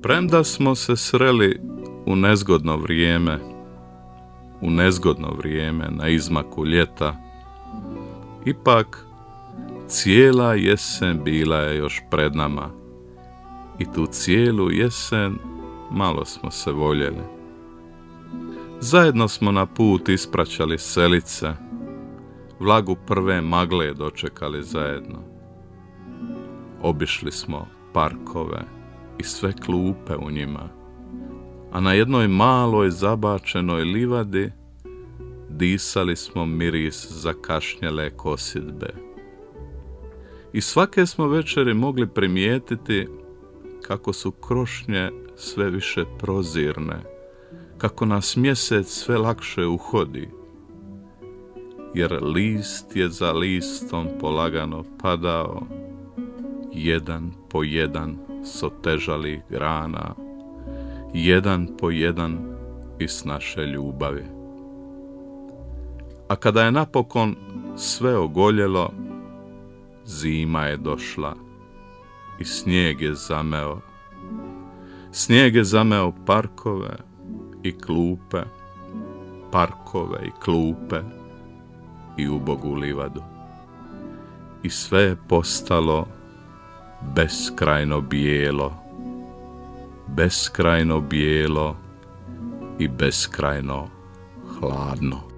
Premda smo se sreli u nezgodno vrijeme na izmaku ljeta, ipak cijela jesen bila je još pred nama i tu cijelu jesen malo smo se voljeli. Zajedno smo na put ispraćali selice, vlagu prve magle dočekali zajedno. Obišli smo parkove i sve klupe u njima, a na jednoj maloj zabačenoj livadi disali smo miris zakašnjele kosidbe. I svake smo večeri mogli primijetiti kako su krošnje sve više prozirne, kako nas mjesec sve lakše uhodi, jer list je za listom polagano padao, jedan po jedan s otežalih grana, jedan po jedan iz naše ljubavi. A kada je napokon sve ogoljelo, zima je došla i snijeg je zameo parkove i klupe, parkove i klupe i ubogu livadu. I sve je postalo beskrajno bijelo i beskrajno hladno.